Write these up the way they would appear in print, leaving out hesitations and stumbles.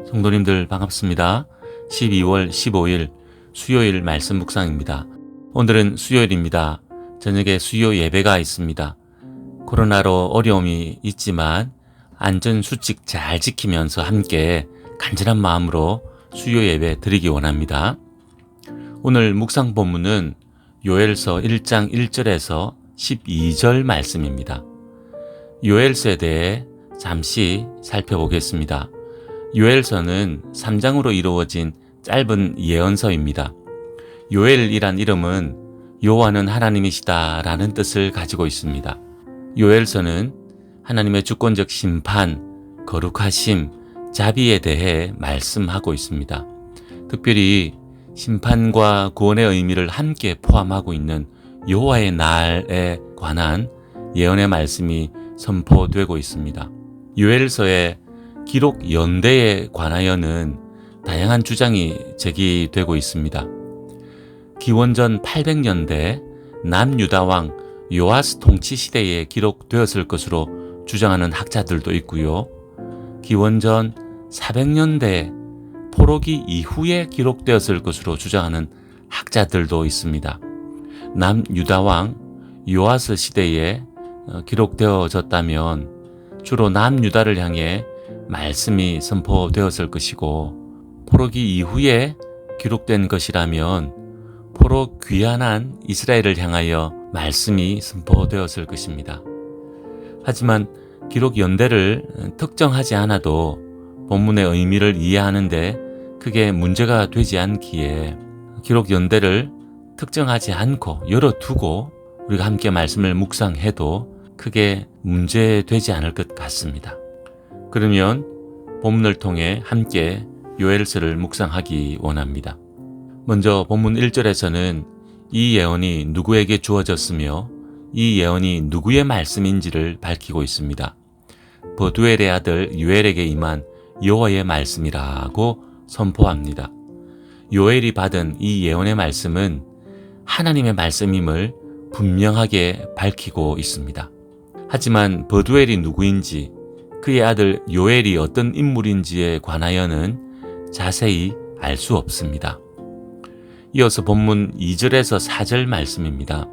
성도님들 반갑습니다. 12월 15일 수요일 말씀 묵상입니다. 오늘은 수요일입니다. 저녁에 수요 예배가 있습니다. 코로나로 어려움이 있지만 안전수칙 잘 지키면서 함께 간절한 마음으로 수요 예배 드리기 원합니다. 오늘 묵상 본문은 요엘서 1장 1절에서 12절 말씀입니다. 요엘서에 대해 잠시 살펴보겠습니다. 요엘서는 3장으로 이루어진 짧은 예언서입니다. 요엘이란 이름은 여호와는 하나님이시다 라는 뜻을 가지고 있습니다. 요엘서는 하나님의 주권적 심판, 거룩하심, 자비에 대해 말씀하고 있습니다. 특별히 심판과 구원의 의미를 함께 포함하고 있는 여호와의 날에 관한 예언의 말씀이 선포되고 있습니다. 요엘서의 기록 연대에 관하여는 다양한 주장이 제기되고 있습니다. 기원전 800년대 남유다 왕 요아스 통치 시대에 기록되었을 것으로 주장하는 학자들도 있고요. 기원전 400년대 포로기 이후에 기록되었을 것으로 주장하는 학자들도 있습니다. 남유다 왕 요아스 시대에 기록되어졌다면 주로 남유다를 향해 말씀이 선포되었을 것이고, 포로기 이후에 기록된 것이라면 포로 귀환한 이스라엘을 향하여 말씀이 선포되었을 것입니다. 하지만 기록 연대를 특정하지 않아도 본문의 의미를 이해하는데 크게 문제가 되지 않기에 기록 연대를 특정하지 않고 열어두고 우리가 함께 말씀을 묵상해도 크게 문제되지 않을 것 같습니다. 그러면 본문을 통해 함께 요엘서를 묵상하기 원합니다. 먼저 본문 1절에서는 이 예언이 누구에게 주어졌으며 이 예언이 누구의 말씀인지를 밝히고 있습니다. 버두엘의 아들 요엘에게 임한 여호와의 말씀이라고 선포합니다. 요엘이 받은 이 예언의 말씀은 하나님의 말씀임을 분명하게 밝히고 있습니다. 하지만 버두엘이 누구인지, 그의 아들 요엘이 어떤 인물인지에 관하여는 자세히 알 수 없습니다. 이어서 본문 2절에서 4절 말씀입니다.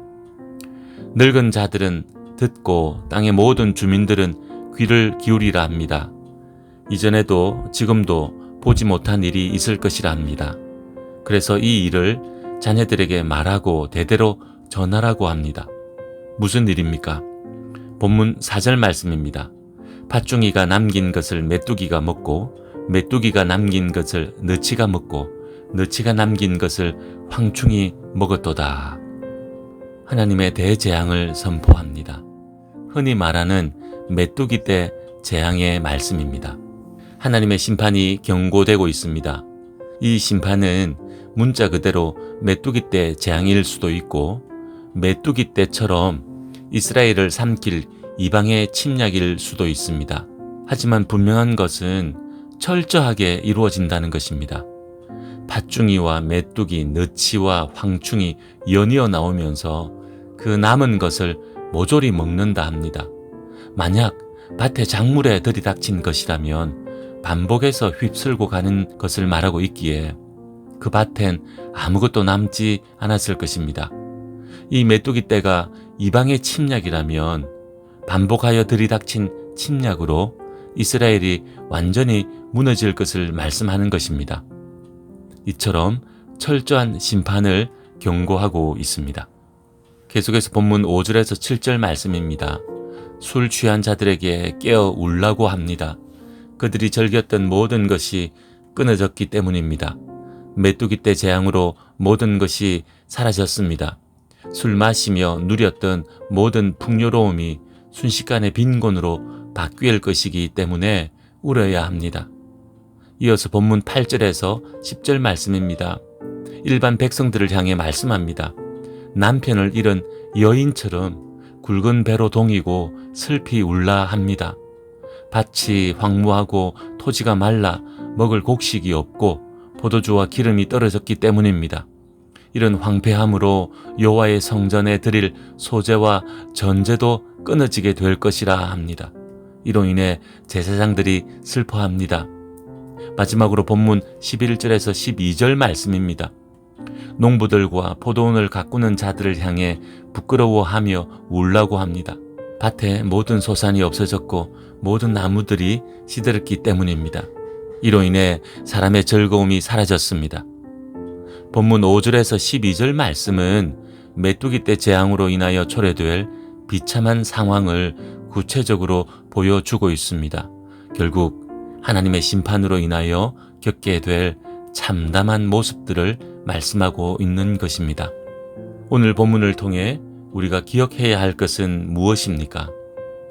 늙은 자들은 듣고 땅의 모든 주민들은 귀를 기울이라 합니다. 이전에도 지금도 보지 못한 일이 있을 것이라 합니다. 그래서 이 일을 자녀들에게 말하고 대대로 전하라고 합니다. 무슨 일입니까? 본문 4절 말씀입니다. 팥중이가 남긴 것을 메뚜기가 먹고, 메뚜기가 남긴 것을 너치가 먹고, 너치가 남긴 것을 황충이 먹었도다. 하나님의 대재앙을 선포합니다. 흔히 말하는 메뚜기 때 재앙의 말씀입니다. 하나님의 심판이 경고되고 있습니다. 이 심판은 문자 그대로 메뚜기 때 재앙일 수도 있고, 메뚜기 때처럼 이스라엘을 삼킬 이방의 침략일 수도 있습니다. 하지만 분명한 것은 철저하게 이루어진다는 것입니다. 팥중이와 메뚜기, 너치와 황충이 연이어 나오면서 그 남은 것을 모조리 먹는다 합니다. 만약 밭의 작물에 들이닥친 것이라면 반복해서 휩쓸고 가는 것을 말하고 있기에 그 밭엔 아무것도 남지 않았을 것입니다. 이 메뚜기 떼가 이방의 침략이라면 반복하여 들이닥친 침략으로 이스라엘이 완전히 무너질 것을 말씀하는 것입니다. 이처럼 철저한 심판을 경고하고 있습니다. 계속해서 본문 5절에서 7절 말씀입니다. 술 취한 자들에게 깨어 울라고 합니다. 그들이 즐겼던 모든 것이 끊어졌기 때문입니다. 메뚜기 때 재앙으로 모든 것이 사라졌습니다. 술 마시며 누렸던 모든 풍요로움이 순식간에 빈곤으로 바뀔 것이기 때문에 울어야 합니다. 이어서 본문 8절에서 10절 말씀입니다. 일반 백성들을 향해 말씀합니다. 남편을 잃은 여인처럼 굵은 배로 동이고 슬피 울라 합니다. 밭이 황무하고 토지가 말라 먹을 곡식이 없고 포도주와 기름이 떨어졌기 때문입니다. 이런 황폐함으로 여호와의 성전에 드릴 소제와 전제도 끊어지게 될 것이라 합니다. 이로 인해 제사장들이 슬퍼합니다. 마지막으로 본문 11절에서 12절 말씀입니다. 농부들과 포도원을 가꾸는 자들을 향해 부끄러워하며 울라고 합니다. 밭에 모든 소산이 없어졌고 모든 나무들이 시들었기 때문입니다. 이로 인해 사람의 즐거움이 사라졌습니다. 본문 5절에서 12절 말씀은 메뚜기 떼 재앙으로 인하여 초래될 비참한 상황을 구체적으로 보여주고 있습니다. 결국 하나님의 심판으로 인하여 겪게 될 참담한 모습들을 말씀하고 있는 것입니다. 오늘 본문을 통해 우리가 기억해야 할 것은 무엇입니까?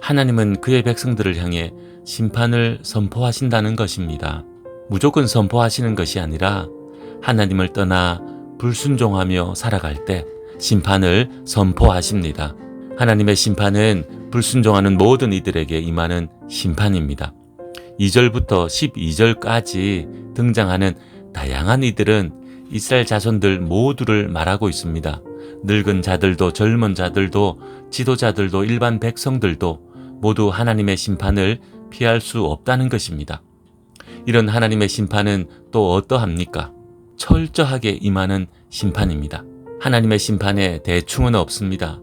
하나님은 그의 백성들을 향해 심판을 선포하신다는 것입니다. 무조건 선포하시는 것이 아니라 하나님을 떠나 불순종하며 살아갈 때 심판을 선포하십니다. 하나님의 심판은 불순종하는 모든 이들에게 임하는 심판입니다. 2절부터 12절까지 등장하는 다양한 이들은 이스라엘 자손들 모두를 말하고 있습니다. 늙은 자들도 젊은 자들도 지도자들도 일반 백성들도 모두 하나님의 심판을 피할 수 없다는 것입니다. 이런 하나님의 심판은 또 어떠합니까? 철저하게 임하는 심판입니다. 하나님의 심판에 대충은 없습니다.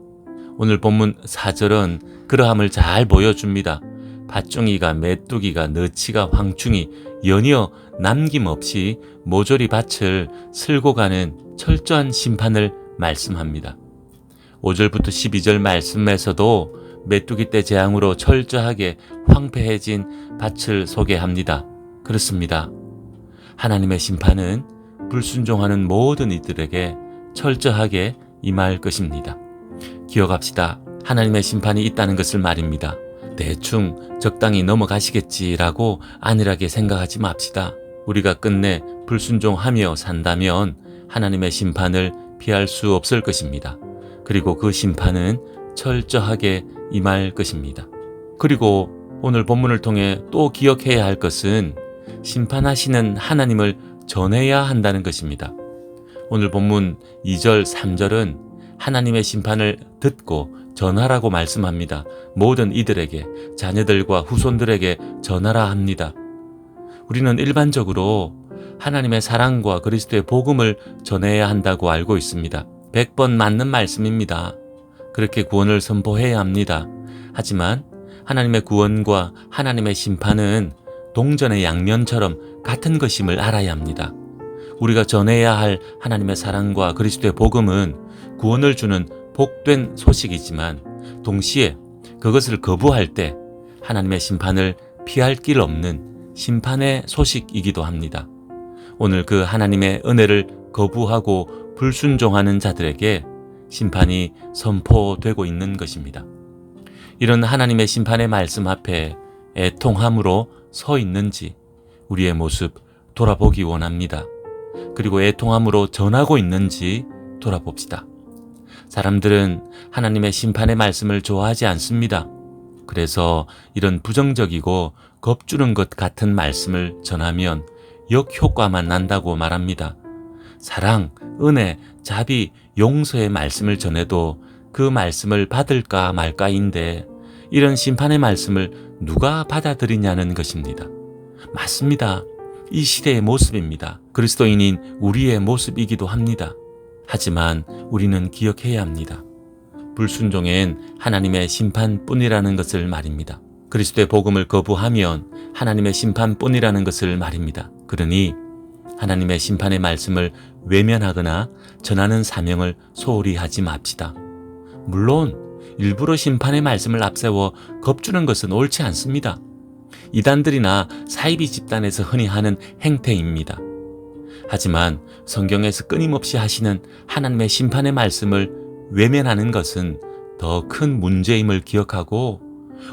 오늘 본문 4절은 그러함을 잘 보여줍니다. 밭종이가 메뚜기가 너치가 황충이 연이어 남김없이 모조리 밭을 쓸고 가는 철저한 심판을 말씀합니다. 5절부터 12절 말씀에서도 메뚜기 떼 재앙으로 철저하게 황폐해진 밭을 소개합니다. 그렇습니다. 하나님의 심판은 불순종하는 모든 이들에게 철저하게 임할 것입니다. 기억합시다. 하나님의 심판이 있다는 것을 말입니다. 대충 적당히 넘어가시겠지라고 안일하게 생각하지 맙시다. 우리가 끝내 불순종하며 산다면 하나님의 심판을 피할 수 없을 것입니다. 그리고 그 심판은 철저하게 임할 것입니다. 그리고 오늘 본문을 통해 또 기억해야 할 것은 심판하시는 하나님을 전해야 한다는 것입니다. 오늘 본문 2절, 3절은 하나님의 심판을 듣고 전하라고 말씀합니다. 모든 이들에게, 자녀들과 후손들에게 전하라 합니다. 우리는 일반적으로 하나님의 사랑과 그리스도의 복음을 전해야 한다고 알고 있습니다. 100번 맞는 말씀입니다. 그렇게 구원을 선포해야 합니다. 하지만 하나님의 구원과 하나님의 심판은 동전의 양면처럼 같은 것임을 알아야 합니다. 우리가 전해야 할 하나님의 사랑과 그리스도의 복음은 구원을 주는 복된 소식이지만 동시에 그것을 거부할 때 하나님의 심판을 피할 길 없는 심판의 소식이기도 합니다. 오늘 그 하나님의 은혜를 거부하고 불순종하는 자들에게 심판이 선포되고 있는 것입니다. 이런 하나님의 심판의 말씀 앞에 애통함으로 서 있는지 우리의 모습 돌아보기 원합니다. 그리고 애통함으로 전하고 있는지 돌아봅시다. 사람들은 하나님의 심판의 말씀을 좋아하지 않습니다. 그래서 이런 부정적이고 겁주는 것 같은 말씀을 전하면 역효과만 난다고 말합니다. 사랑, 은혜, 자비, 용서의 말씀을 전해도 그 말씀을 받을까 말까인데 이런 심판의 말씀을 누가 받아들이냐는 것입니다. 맞습니다. 이 시대의 모습입니다. 그리스도인인 우리의 모습이기도 합니다. 하지만 우리는 기억해야 합니다. 불순종엔 하나님의 심판뿐이라는 것을 말입니다. 그리스도의 복음을 거부하면 하나님의 심판뿐이라는 것을 말입니다. 그러니 하나님의 심판의 말씀을 외면하거나 전하는 사명을 소홀히 하지 맙시다. 물론 일부러 심판의 말씀을 앞세워 겁주는 것은 옳지 않습니다. 이단들이나 사이비 집단에서 흔히 하는 행태입니다. 하지만 성경에서 끊임없이 하시는 하나님의 심판의 말씀을 외면하는 것은 더 큰 문제임을 기억하고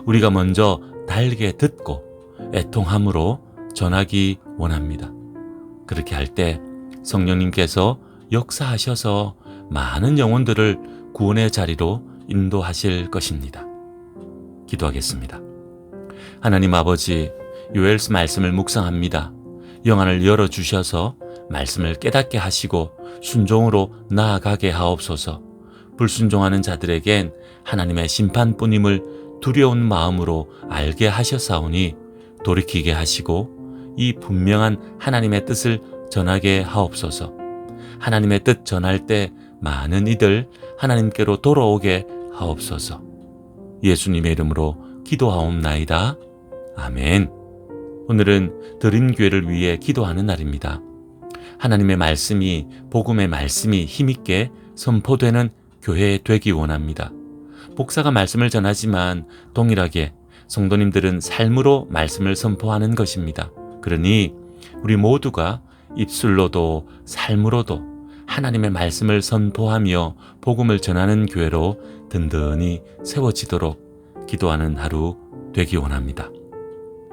우리가 먼저 달게 듣고 애통함으로 전하기 원합니다. 그렇게 할 때 성령님께서 역사하셔서 많은 영혼들을 구원의 자리로 인도하실 것입니다. 기도하겠습니다. 하나님 아버지, 요엘서 말씀을 묵상합니다. 영안을 열어주셔서 말씀을 깨닫게 하시고 순종으로 나아가게 하옵소서. 불순종하는 자들에겐 하나님의 심판뿐임을 두려운 마음으로 알게 하셨사오니 돌이키게 하시고 이 분명한 하나님의 뜻을 전하게 하옵소서. 하나님의 뜻 전할 때 많은 이들 하나님께로 돌아오게 하옵소서. 예수님의 이름으로 기도하옵나이다. 아멘. 오늘은 드림교회를 위해 기도하는 날입니다. 하나님의 말씀이, 복음의 말씀이 힘있게 선포되는 교회 되기 원합니다. 목사가 말씀을 전하지만 동일하게 성도님들은 삶으로 말씀을 선포하는 것입니다. 그러니 우리 모두가 입술로도 삶으로도 하나님의 말씀을 선포하며 복음을 전하는 교회로 든든히 세워지도록 기도하는 하루 되기 원합니다.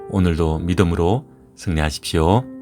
오늘도 믿음으로 승리하십시오.